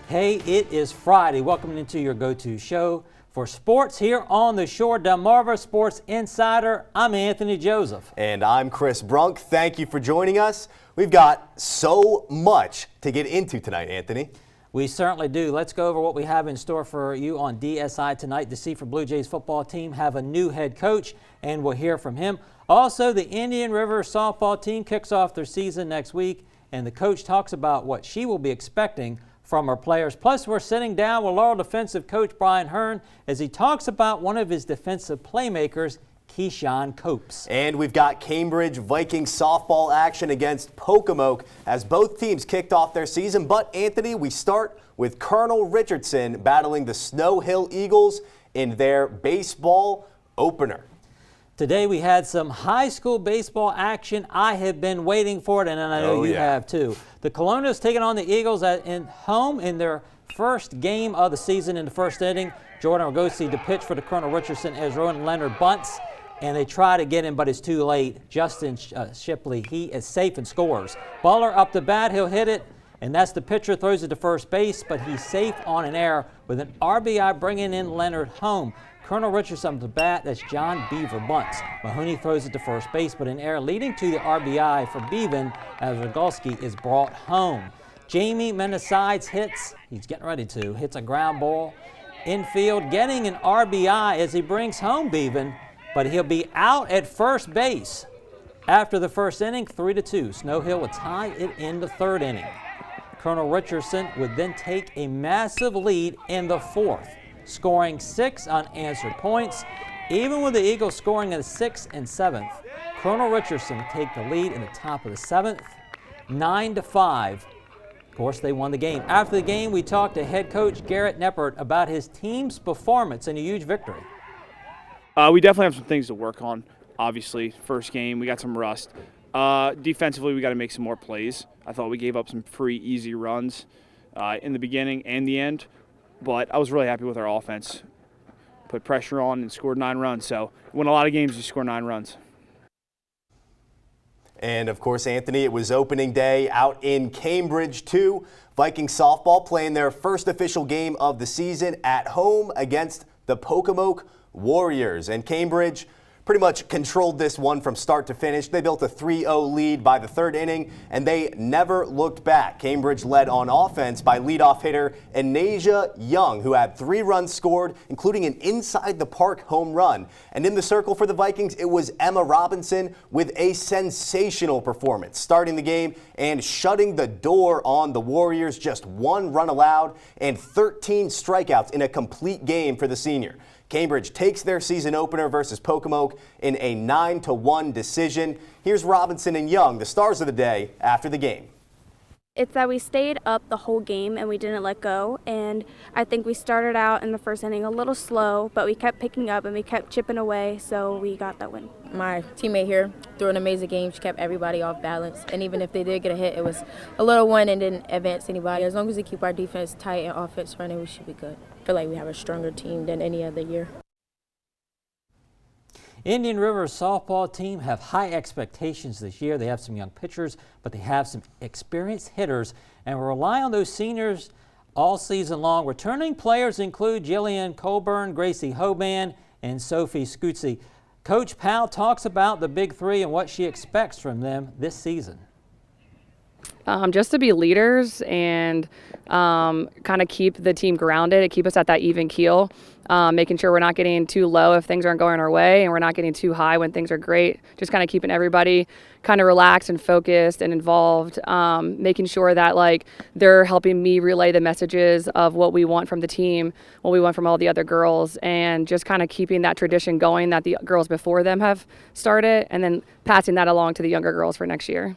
Hey, it is Friday. Welcome into your go-to show for sports here on the Shore. Delmarva Sports Insider. I'm Anthony Joseph. And I'm Chris Brunk. Thank you for joining us. We've got so much to get into tonight, Anthony. We certainly do. Let's go over what we have in store for you on DSI tonight. The Seaford Blue Jays football team have a new head coach, and we'll hear from him. Also, the Indian River softball team kicks off their season next week, and the coach talks about what she will be expecting from her players. Plus, we're sitting down with Laurel defensive coach Brian Hearn as he talks about one of his defensive playmakers, Keyshawn Copes. And we've got Cambridge Vikings softball action against Pocomoke as both teams kicked off their season. But, Anthony, we start with Colonel Richardson battling the Snow Hill Eagles in their baseball opener. Today we had some high school baseball action. I have been waiting for it, and I know you have too. The Colonials taking on the Eagles at home in their first game of the season in the first inning. Jordan Argosi to pitch for the Colonel Richardson as Rowan Leonard bunts, and they try to get him, but it's too late. Justin Shipley, he is safe and scores. Baller up the bat, he'll hit it, and that's the pitcher, throws it to first base, but he's safe on an error with an RBI bringing in Leonard home. Colonel Richardson up the bat, that's John Beaver bunts. Mahoney throws it to first base, but an error leading to the RBI for Beaven as Rogalski is brought home. Jamie Menasides hits, he's getting ready to, hits a ground ball. Infield getting an RBI as he brings home Beaven, but he'll be out at first base. After the first inning, 3-2. Snow Hill would tie it in the third inning. Colonel Richardson would then take a massive lead in the fourth, scoring 6 unanswered points. Even with the Eagles scoring in the 6th and 7th, Colonel Richardson would take the lead in the top of the 7th, 9-5. Of course, they won the game. After the game, we talked to head coach Garrett Neppert about his team's performance in a huge victory. We definitely have some things to work on. Obviously, first game, we got some rust. Defensively, we got to make some more plays. I thought we gave up some free, easy runs in the beginning and the end. But I was really happy with our offense. Put pressure on and scored 9 runs. So win a lot of games, you score 9 runs. And, of course, Anthony, it was opening day out in Cambridge, too. Viking softball playing their first official game of the season at home against the Pocomoke Warriors. And Cambridge pretty much controlled this one from start to finish. They built a 3-0 lead by the third inning, and they never looked back. Cambridge led on offense by leadoff hitter Anasia Young, who had 3 runs scored, including an inside-the-park home run. And in the circle for the Vikings, it was Emma Robinson with a sensational performance, starting the game and shutting the door on the Warriors. Just 1 run allowed and 13 strikeouts in a complete game for the senior. Cambridge takes their season opener versus Pocomoke in a 9-1 decision. Here's Robinson and Young, the stars of the day, after the game. It's that we stayed up the whole game and we didn't let go, and I think we started out in the first inning a little slow, but we kept picking up and we kept chipping away, so we got that win. My teammate here threw an amazing game. She kept everybody off balance, and even if they did get a hit, it was a little one and didn't advance anybody. As long as we keep our defense tight and offense running, we should be good. I feel like we have a stronger team than any other year. Indian River softball team have high expectations this year. They have some young pitchers, but they have some experienced hitters and rely on those seniors all season long. Returning players include Jillian Colburn, Gracie Hoban, and Sophie Scutzi. Coach Powell talks about the big 3 and what she expects from them this season. Just to be leaders and kind of keep the team grounded, keep us at that even keel, making sure we're not getting too low if things aren't going our way, and we're not getting too high when things are great. Just kind of keeping everybody kind of relaxed and focused and involved, making sure that like they're helping me relay the messages of what we want from the team, what we want from all the other girls, and just kind of keeping that tradition going that the girls before them have started, and then passing that along to the younger girls for next year.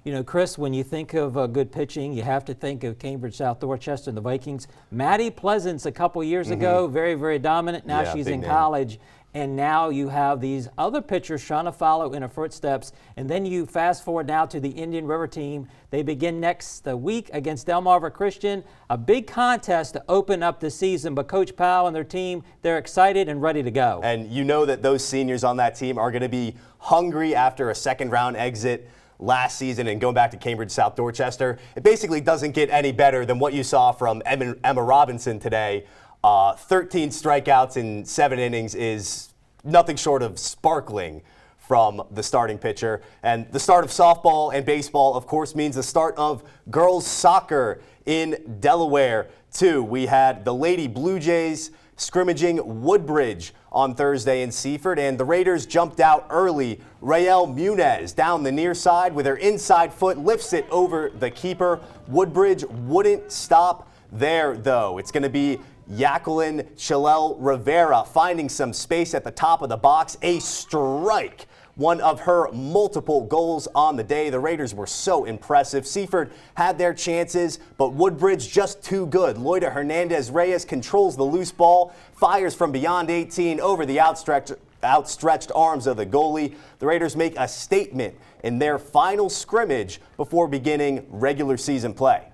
You know, Chris, when you think of good pitching, you have to think of Cambridge South Dorchester and the Vikings. Maddie Pleasance a couple years ago, very, very dominant. Now she's in college. And now you have these other pitchers trying to follow in her footsteps. And then you fast forward now to the Indian River team. They begin next week against Delmarva Christian. A big contest to open up the season. But Coach Powell and their team, they're excited and ready to go. And you know that those seniors on that team are going to be hungry after a second round exit last season. And going back to Cambridge South Dorchester, it basically doesn't get any better than what you saw from Emma Robinson today. 13 strikeouts in 7 innings is nothing short of sparkling from the starting pitcher. And the start of softball and baseball, of course, means the start of girls soccer in Delaware, too. We had the Lady Blue Jays scrimmaging Woodbridge on Thursday in Seaford, and the Raiders jumped out early. Rael Munez down the near side with her inside foot, lifts it over the keeper. Woodbridge wouldn't stop there, though. It's going to be Jacqueline Chalel Rivera finding some space at the top of the box. A strike. One of her multiple goals on the day. The Raiders were so impressive. Seaford had their chances, but Woodbridge just too good. Loida Hernandez-Reyes controls the loose ball, fires from beyond 18 over the outstretched arms of the goalie. The Raiders make a statement in their final scrimmage before beginning regular season play.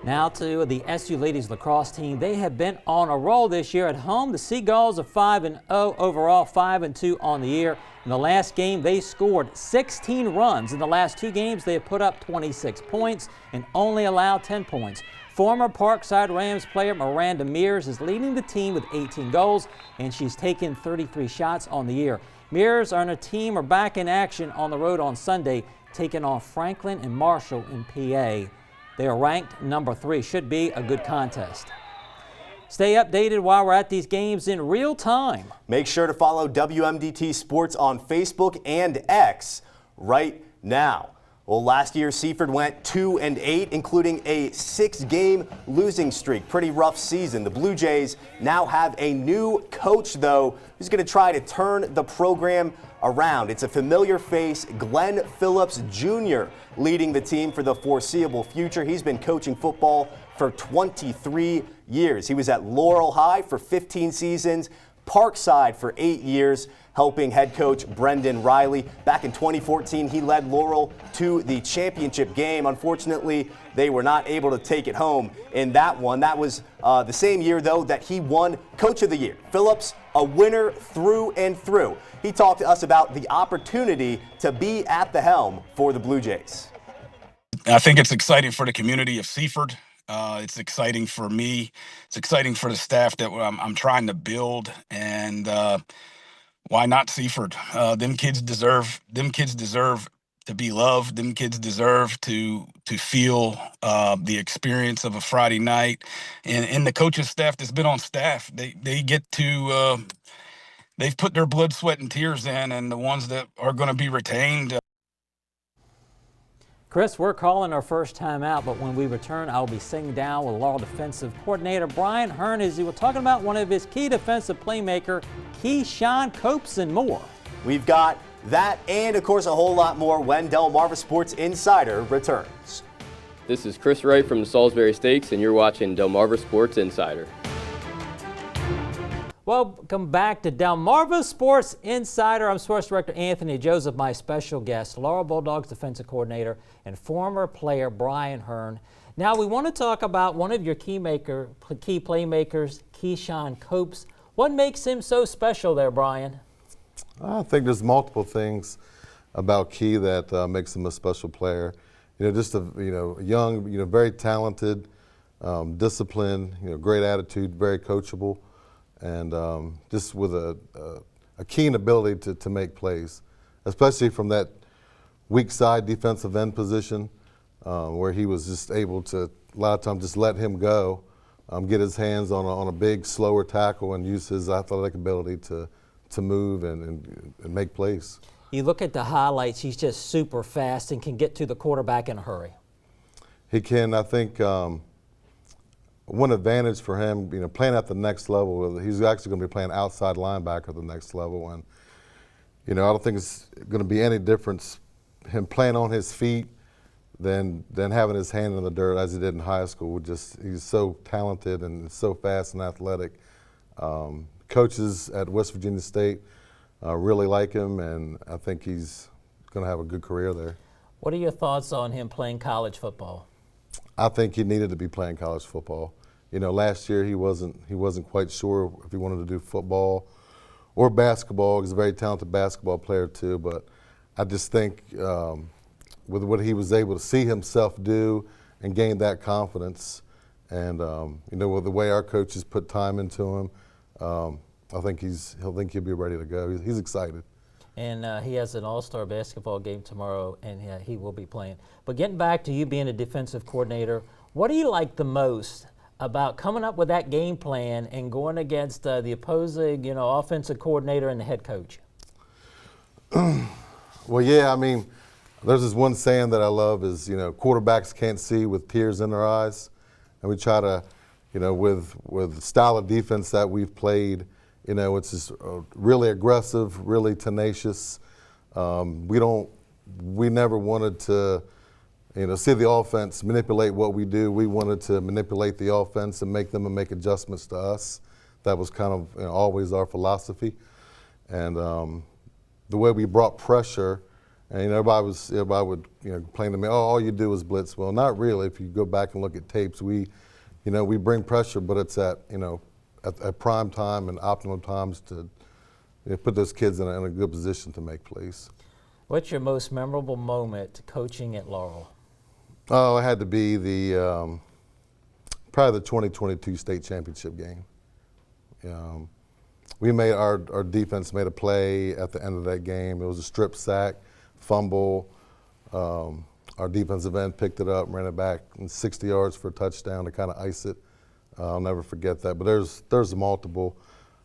Now to the SU ladies lacrosse team. They have been on a roll this year at home. The Seagulls are 5-0 overall, 5-2 on the year. In the last game, they scored 16 runs. In the last 2 games, they have put up 26 points and only allowed 10 points. Former Parkside Rams player Miranda Mears is leading the team with 18 goals, and she's taken 33 shots on the year. Mears and her team are back in action on the road on Sunday, taking on Franklin and Marshall in PA. They are ranked number 3. Should be a good contest. Stay updated while we're at these games in real time. Make sure to follow WMDT Sports on Facebook and X right now. Well, last year Seaford went 2-8, including a 6-game losing streak. Pretty rough season. The Blue Jays now have a new coach, though, who's going to try to turn the program around. It's a familiar face, Glenn Phillips Jr., leading the team for the foreseeable future. He's been coaching football for 23 years. He was at Laurel High for 15 seasons, Parkside for 8 years, helping head coach Brendan Riley. Back in 2014, he led Laurel to the championship game. Unfortunately, they were not able to take it home in that one. That was the same year, though, that he won Coach of the Year. Phillips, a winner through and through. He talked to us about the opportunity to be at the helm for the Blue Jays. I think it's exciting for the community of Seaford. It's exciting for me. It's exciting for the staff that I'm trying to build. And why not Seaford? Them kids deserve to be loved. Them kids deserve to feel the experience of a Friday night. And the coaching staff that's been on staff, they get to they've put their blood, sweat, and tears in, and the ones that are going to be retained. Chris, we're calling our first time out, but when we return, I'll be sitting down with Laurel defensive coordinator Brian Hearn as he was talking about one of his key defensive playmaker, Keyshawn Copes, and more. We've got that and, of course, a whole lot more when Delmarva Sports Insider returns. This is Chris Wright from the Salisbury Stakes, and you're watching Delmarva Sports Insider. Welcome back to Delmarva Sports Insider. I'm Sports Director Anthony Joseph. My special guest, Laurel Bulldogs defensive coordinator and former player Brian Hearn. Now we want to talk about one of your key playmakers, Keyshawn Copes. What makes him so special there, Brian? I think there's multiple things about Key that makes him a special player. Just a young, very talented, disciplined, great attitude, very coachable. And just with a keen ability to make plays, especially from that weak side defensive end position where he was just able to, a lot of times, just let him go, get his hands on a big, slower tackle and use his athletic ability to move and make plays. You look at the highlights, he's just super fast and can get to the quarterback in a hurry. He can. I think one advantage for him, playing at the next level, he's actually going to be playing outside linebacker at the next level. And, I don't think it's going to be any difference him playing on his feet than having his hand in the dirt as he did in high school. He's so talented and so fast and athletic. Coaches at West Virginia State really like him, and I think he's going to have a good career there. What are your thoughts on him playing college football? I think he needed to be playing college football. Last year he wasn't quite sure if he wanted to do football or basketball. He's a very talented basketball player too, but I just think with what he was able to see himself do and gain that confidence, and with the way our coaches put time into him, I think he'll be ready to go. He's excited. And he has an all-star basketball game tomorrow, and he will be playing. But getting back to you being a defensive coordinator, what do you like the most about coming up with that game plan and going against the opposing, offensive coordinator and the head coach? Well, yeah, I mean, there's this one saying that I love is, quarterbacks can't see with tears in their eyes. And we try to, with the style of defense that we've played, it's just really aggressive, really tenacious. We never wanted to, see the offense manipulate what we do. We wanted to manipulate the offense and make them make adjustments to us. That was kind of always our philosophy. And the way we brought pressure, and everybody would complain to me, oh, all you do is blitz. Well, not really. If you go back and look at tapes, we bring pressure, but it's at prime time and optimum times to put those kids in a good position to make plays. What's your most memorable moment coaching at Laurel? Oh, it had to be probably the 2022 state championship game. We made our defense made a play at the end of that game. It was a strip sack, fumble. Our defensive end picked it up, ran it back 60 yards for a touchdown to kind of ice it. I'll never forget that. But there's multiple.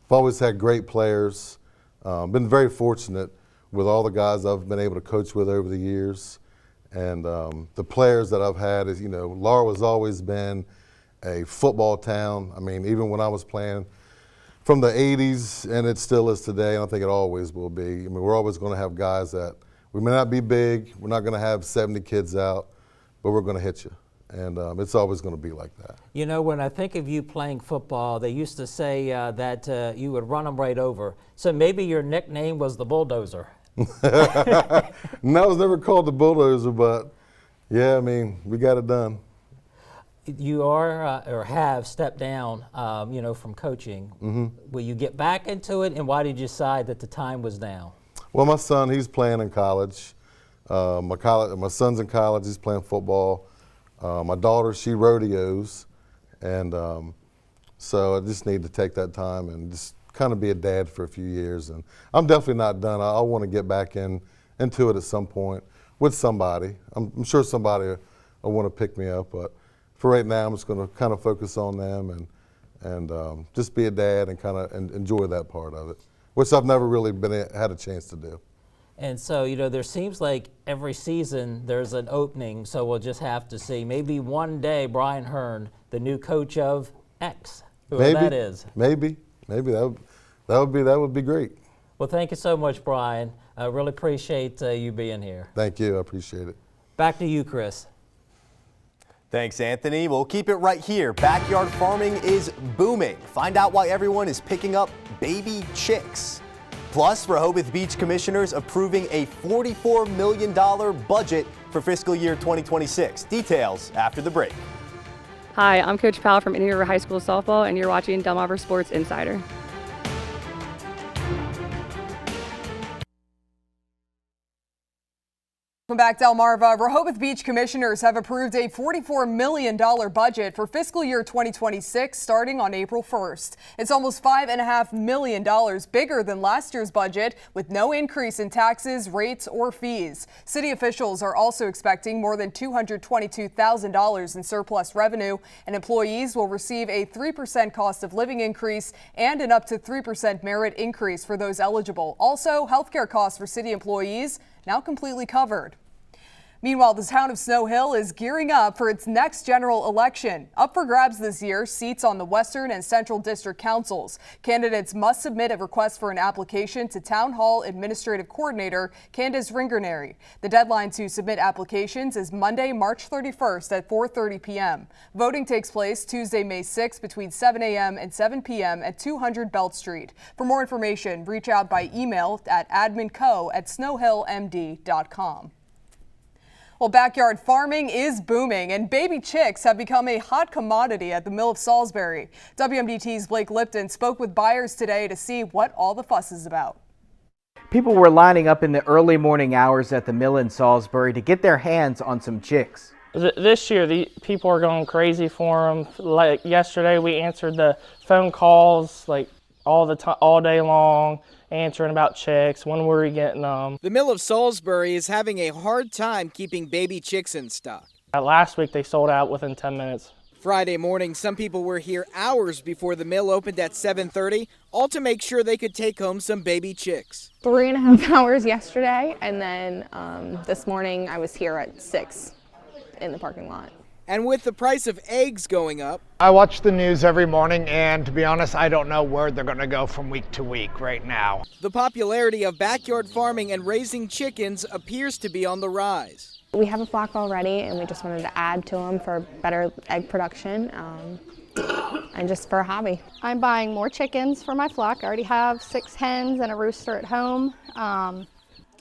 I've always had great players. Been very fortunate with all the guys I've been able to coach with over the years. And the players that I've had is, Laurel has always been a football town. I mean, even when I was playing from the 80s, and it still is today, and I think it always will be. I mean, we're always going to have guys that, we may not be big, we're not going to have 70 kids out, but we're going to hit you. And it's always going to be like that. When I think of you playing football, they used to say that you would run them right over. So maybe your nickname was the Bulldozer. No, I was never called the Bulldozer, but yeah, I mean, we got it done. You are or have stepped down, from coaching. Mm-hmm. Will you get back into it, and why did you decide that the time was now? Well, my son, he's playing in college. My son's in college, he's playing football. My daughter, she rodeos, and so I just need to take that time and just kind of be a dad for a few years. And I'm definitely not done. I want to get back into it at some point with somebody. I'm sure somebody will want to pick me up, but for right now, I'm just going to kind of focus on them and just be a dad and kind of enjoy that part of it, which I've never really had a chance to do. And so, there seems like every season there's an opening, so we'll just have to see. Maybe one day, Brian Hearn, the new coach of X, whoever that is. Maybe that would be great. Well, thank you so much, Brian. I really appreciate you being here. Thank you, I appreciate it. Back to you, Chris. Thanks, Anthony. We'll keep it right here. Backyard farming is booming. Find out why everyone is picking up baby chicks. Plus, Rehoboth Beach commissioners approving a $44 million budget for fiscal year 2026. Details after the break. Hi, I'm Coach Powell from Indian River High School Softball, and you're watching Delmarva Sports Insider. Welcome back, Delmarva. Rehoboth Beach commissioners have approved a $44 million budget for fiscal year 2026 starting on April 1st. It's almost $5.5 million bigger than last year's budget, with no increase in taxes, rates, or fees. City officials are also expecting more than $222,000 in surplus revenue, and employees will receive a 3% cost of living increase and an up to 3% merit increase for those eligible. Also, healthcare costs for city employees now completely covered. Meanwhile, the town of Snow Hill is gearing up for its next general election. Up for grabs this year, seats on the Western and Central District Councils. Candidates must submit a request for an application to Town Hall Administrative Coordinator Candace Ringernary. The deadline to submit applications is Monday, March 31st at 4:30 p.m. Voting takes place Tuesday, May 6th between 7 a.m. and 7 p.m. at 200 Belt Street. For more information, reach out by email at adminco@snowhillmd.com. Well, backyard farming is booming, and baby chicks have become a hot commodity at the Mill of Salisbury. WMDT's Blake Lipton spoke with buyers today to see what all the fuss is about. People were lining up in the early morning hours at the mill in Salisbury to get their hands on some chicks. This year, the people are going crazy for them. Like yesterday, we answered the phone calls like all day long, answering about chicks. When were we getting them? The mill of Salisbury is having a hard time keeping baby chicks in stock. Last week, they sold out within 10 minutes. Friday morning, some people were here hours before the mill opened at 7:30, all to make sure they could take home some baby chicks. 3.5 hours yesterday, and then this morning I was here at 6 in the parking lot. And with the price of eggs going up, I watch the news every morning, and to be honest, I don't know where they're going to go from week to week right now. The popularity of backyard farming and raising chickens appears to be on the rise. We have a flock already, and we just wanted to add to them for better egg production and just for a hobby. I'm buying more chickens for my flock. I already have 6 hens and a rooster at home, and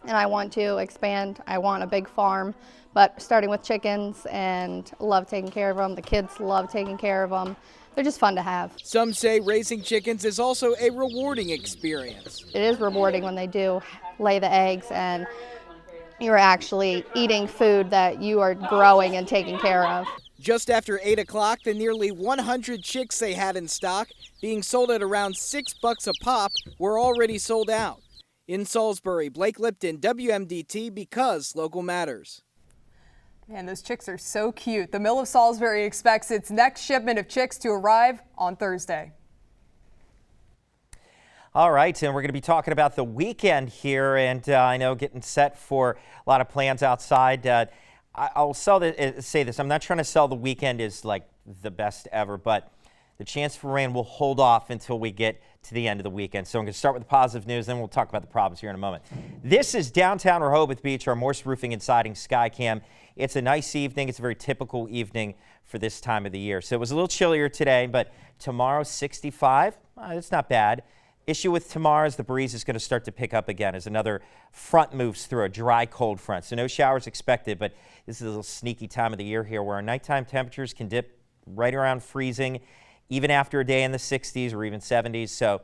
I want to expand. I want a big farm, but starting with chickens, and love taking care of them. The kids love taking care of them. They're just fun to have. Some say raising chickens is also a rewarding experience. It is rewarding when they do lay the eggs and you're actually eating food that you are growing and taking care of. Just after 8 o'clock, the nearly 100 chicks they had in stock, being sold at around $6 a pop, were already sold out. In Salisbury, Blake Lipton, WMDT, because local matters. Man, those chicks are so cute. The Mill of Salisbury expects its next shipment of chicks to arrive on Thursday. All right, and we're going to be talking about the weekend here, and I know getting set for a lot of plans outside. I'll say this, I'm not trying to sell the weekend is like the best ever, but the chance for rain will hold off until we get to the end of the weekend. So I'm going to start with the positive news, then we'll talk about the problems here in a moment. This is downtown Rehoboth Beach, our Morse Roofing and Siding Skycam. It's a nice evening. It's a very typical evening for this time of the year. So it was a little chillier today, but tomorrow 65, it's not bad. Issue with tomorrow is the breeze is going to start to pick up again as another front moves through, a dry, cold front. So no showers expected, but this is a little sneaky time of the year here where our nighttime temperatures can dip right around freezing, even after a day in the 60s or even 70s. So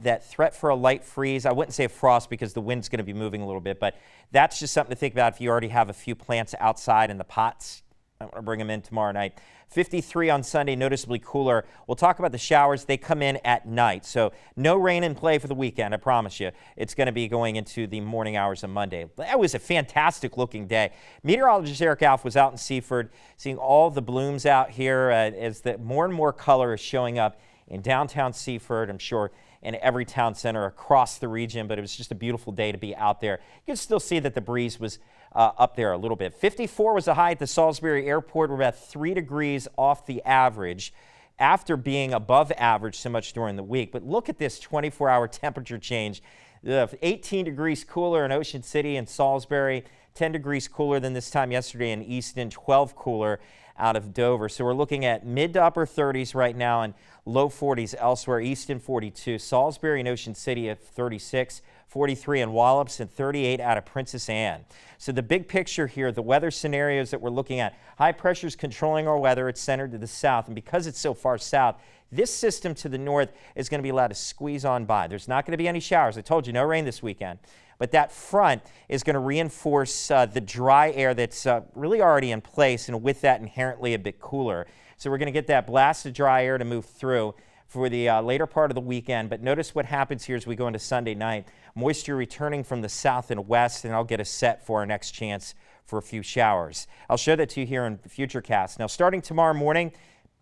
that threat for a light freeze, I wouldn't say a frost because the wind's going to be moving a little bit, but that's just something to think about if you already have a few plants outside in the pots. I want to bring them in tomorrow night. 53 on Sunday, noticeably cooler. We'll talk about the showers. They come in at night, so no rain in play for the weekend, I promise you. It's going to be going into the morning hours of Monday. That was a fantastic looking day. Meteorologist Eric Alf was out in Seaford, seeing all the blooms out here as the more and more color is showing up in downtown Seaford, I'm sure in every town center across the region, but it was just a beautiful day to be out there. You can still see that the breeze was up there a little bit. 54 was the high at the Salisbury Airport. We're about 3 degrees off the average after being above average so much during the week. But look at this 24-hour temperature change. 18 degrees cooler in Ocean City and Salisbury, 10 degrees cooler than this time yesterday in Easton, 12 cooler out of Dover. So we're looking at mid to upper 30s right now and low 40s elsewhere. Easton 42, Salisbury and Ocean City at 36, 43 in Wallops, and 38 out of Princess Anne. So the big picture here, the weather scenarios that we're looking at, high pressure is controlling our weather. It's centered to the south, and because it's so far south, this system to the north is going to be allowed to squeeze on by. There's not going to be any showers. I told you, no rain this weekend. But that front is going to reinforce the dry air that's really already in place, and with that inherently a bit cooler. So we're going to get that blast of dry air to move through for the later part of the weekend. But notice what happens here as we go into Sunday night. Moisture returning from the south and west, and I'll get us set for our next chance for a few showers. I'll show that to you here in Futurecast. Now, starting tomorrow morning,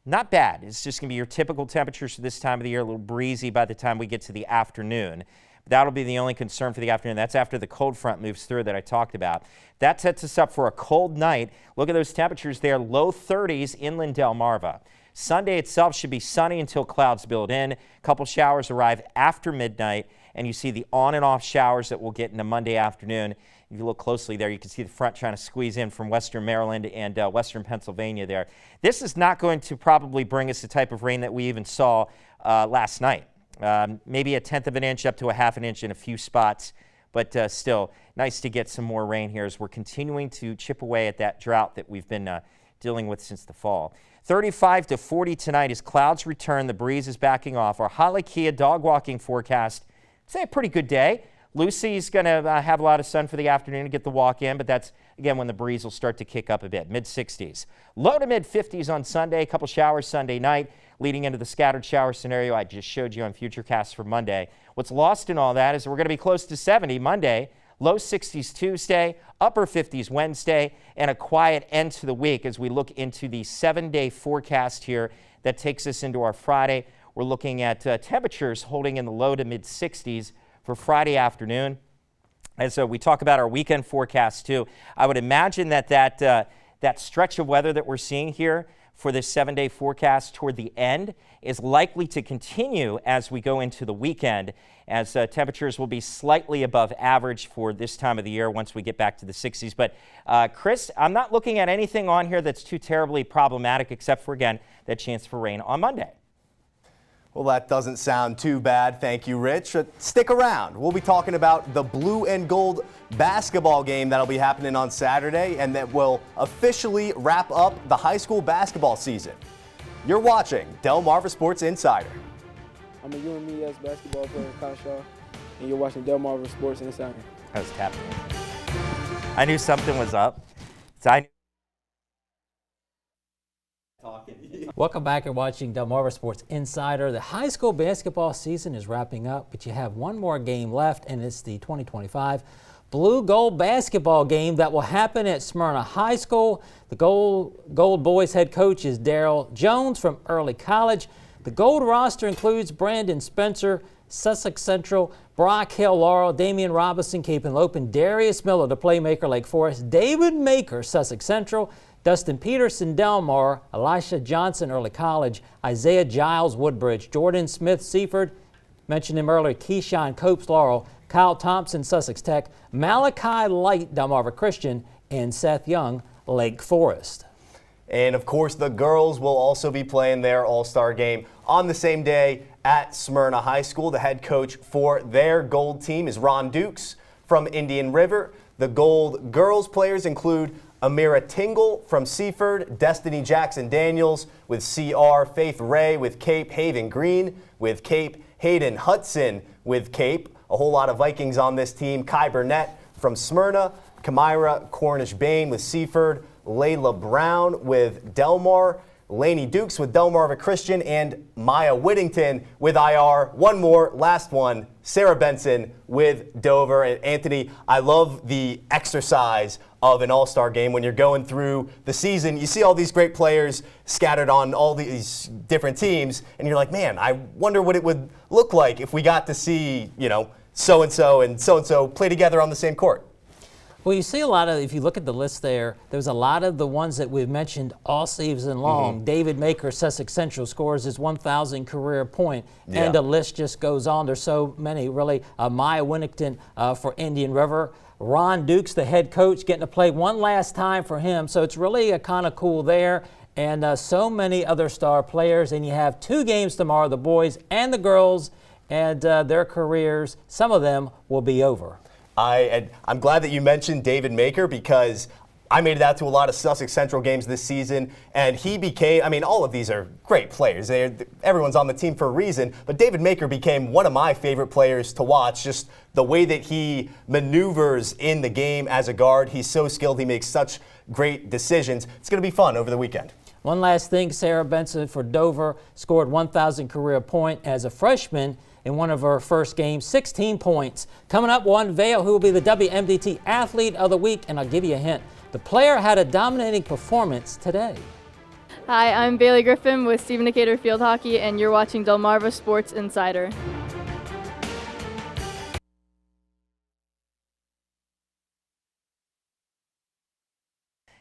not bad. It's just going to be your typical temperatures for this time of the year, a little breezy by the time we get to the afternoon. That'll be the only concern for the afternoon. That's after the cold front moves through that I talked about. That sets us up for a cold night. Look at those temperatures there, low 30s inland Delmarva. Sunday itself should be sunny until clouds build in. A couple showers arrive after midnight, and you see the on and off showers that we'll get into Monday afternoon. If you look closely there, you can see the front trying to squeeze in from western Maryland and western Pennsylvania there. This is not going to probably bring us the type of rain that we even saw last night. Maybe 1/10 of an inch up to a 1/2 inch in a few spots, but still nice to get some more rain here as we're continuing to chip away at that drought that we've been dealing with since the fall. 35 to 40 tonight as clouds return. The breeze is backing off. Our Halakia dog walking forecast, say a pretty good day. Lucy's going to have a lot of sun for the afternoon to get the walk in, but that's, again, when the breeze will start to kick up a bit. Mid-60s. Low to mid-50s on Sunday. A couple showers Sunday night, leading into the scattered shower scenario I just showed you on Futurecast for Monday. What's lost in all that is we're going to be close to 70 Monday, low 60s Tuesday, upper 50s Wednesday, and a quiet end to the week as we look into the 7-day forecast here that takes us into our Friday. We're looking at temperatures holding in the low to mid-60s for Friday afternoon. As we talk about our weekend forecast too, I would imagine that stretch of weather that we're seeing here for this 7-day forecast toward the end is likely to continue as we go into the weekend, as temperatures will be slightly above average for this time of the year once we get back to the 60s. But Chris, I'm not looking at anything on here that's too terribly problematic except for, again, that chance for rain on Monday. Well, that doesn't sound too bad. Thank you, Rich. Stick around. We'll be talking about the blue and gold basketball game that'll be happening on Saturday and that will officially wrap up the high school basketball season. You're watching Delmarva Sports Insider. I'm a UMES basketball player in Kashaw, and you're watching Delmarva Sports Insider. I was tapping it. I knew something was up. Welcome back and watching Delmarva Sports Insider. The high school basketball season is wrapping up, but you have one more game left, and it's the 2025 Blue Gold basketball game that will happen at Smyrna High School. The Gold Boys head coach is Daryl Jones from Early College. The Gold roster includes Brandon Spencer, Sussex Central, Brock Hill Laurel, Damian Robinson, Cape and Lopin, Darius Miller, the playmaker, Lake Forest, David Maker, Sussex Central, Dustin Peterson, Delmar, Elisha Johnson, Early College, Isaiah Giles, Woodbridge, Jordan Smith, Seaford, mentioned him earlier, Keyshawn Copes, Laurel, Kyle Thompson, Sussex Tech, Malachi Light, Delmarva Christian, and Seth Young, Lake Forest. And of course, the girls will also be playing their all-star game on the same day at Smyrna High School. The head coach for their gold team is Ron Dukes from Indian River. The gold girls players include Amira Tingle from Seaford, Destiny Jackson Daniels with CR, Faith Ray with Cape, Haven Green with Cape, Hayden Hudson with Cape. A whole lot of Vikings on this team. Kai Burnett from Smyrna, Kamira Cornish Bain with Seaford, Layla Brown with Delmar, Lainey Dukes with Delmarva Christian, and Maya Whittington with IR. One more, last one, Sarah Benson with Dover. And Anthony, I love the exercise of an all-star game. When you're going through the season, you see all these great players scattered on all these different teams, and you're like, man, I wonder what it would look like if we got to see, so-and-so and so-and-so play together on the same court. Well, you see a lot of, if you look at the list there's a lot of the ones that we've mentioned all season long. Mm-hmm. David Maker, Sussex Central, scores his 1,000 career point, and the list just goes on. There's so many, really. Maya Winnington for Indian River. Ron Dukes, the head coach, getting to play one last time for him. So it's really kind of cool there. And so many other star players. And you have 2 games tomorrow, the boys and the girls, and their careers, some of them will be over. I'm glad that you mentioned David Maker because I made it out to a lot of Sussex Central games this season, and he became, all of these are great players. Everyone's on the team for a reason, but David Maker became one of my favorite players to watch, just the way that he maneuvers in the game as a guard. He's so skilled. He makes such great decisions. It's going to be fun over the weekend. One last thing, Sarah Benson for Dover scored 1,000 career point as a freshman in one of her first games, 16 points. Coming up, Juan Vale, who will be the WMDT Athlete of the Week, and I'll give you a hint. The player had a dominating performance today. Hi, I'm Bailey Griffin with Stephen Decatur Field Hockey, and you're watching Delmarva Sports Insider.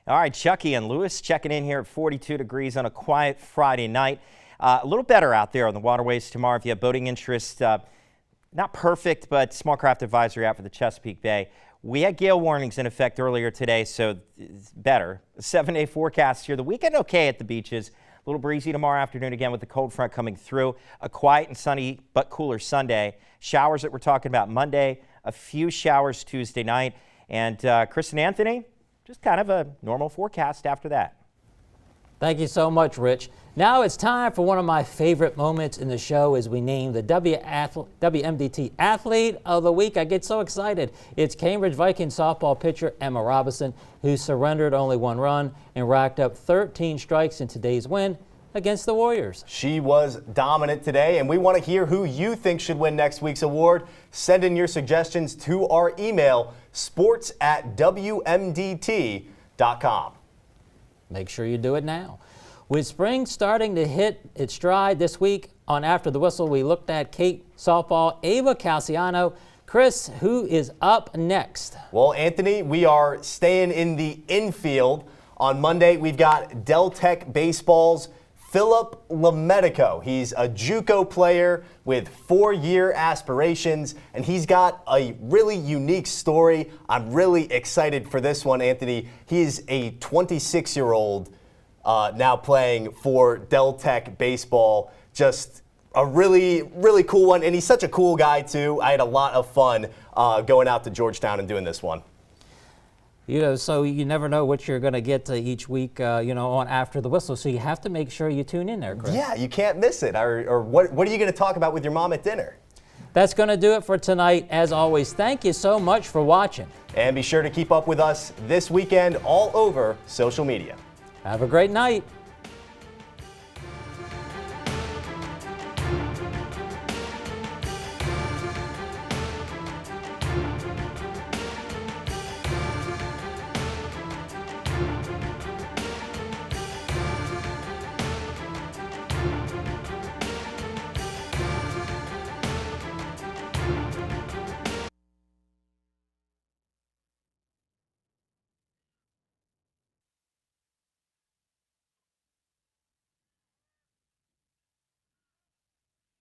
All right, Chucky and Lewis checking in here at 42 degrees on a quiet Friday night. A little better out there on the waterways tomorrow if you have boating interest. Not perfect, but small craft advisory out for the Chesapeake Bay. We had gale warnings in effect earlier today, so it's better. A 7-day forecast here. The weekend okay at the beaches. A little breezy tomorrow afternoon again with the cold front coming through. A quiet and sunny but cooler Sunday. Showers that we're talking about Monday. A few showers Tuesday night. And Chris and Anthony, just kind of a normal forecast after that. Thank you so much, Rich. Now it's time for one of my favorite moments in the show as we name the WMDT Athlete of the Week. I get so excited. It's Cambridge Vikings softball pitcher Emma Robinson, who surrendered only 1 run and racked up 13 strikes in today's win against the Warriors. She was dominant today, and we want to hear who you think should win next week's award. Send in your suggestions to our email, sports@wmdt.com. Make sure you do it now. With spring starting to hit its stride this week on After the Whistle, we looked at Kate softball, Ava Calciano. Chris, who is up next? Well, Anthony, we are staying in the infield. On Monday, we've got Del Tech Baseball's Philip LaMedico. He's a JUCO player with 4-year aspirations, and he's got a really unique story. I'm really excited for this one, Anthony. He is a 26-year-old now playing for Del Tech Baseball. Just a really, really cool one, and he's such a cool guy, too. I had a lot of fun going out to Georgetown and doing this one. You know, so you never know what you're going to get each week, on After the Whistle. So you have to make sure you tune in there, Chris. Yeah, you can't miss it. Or what are you going to talk about with your mom at dinner? That's going to do it for tonight. As always, thank you so much for watching. And be sure to keep up with us this weekend all over social media. Have a great night.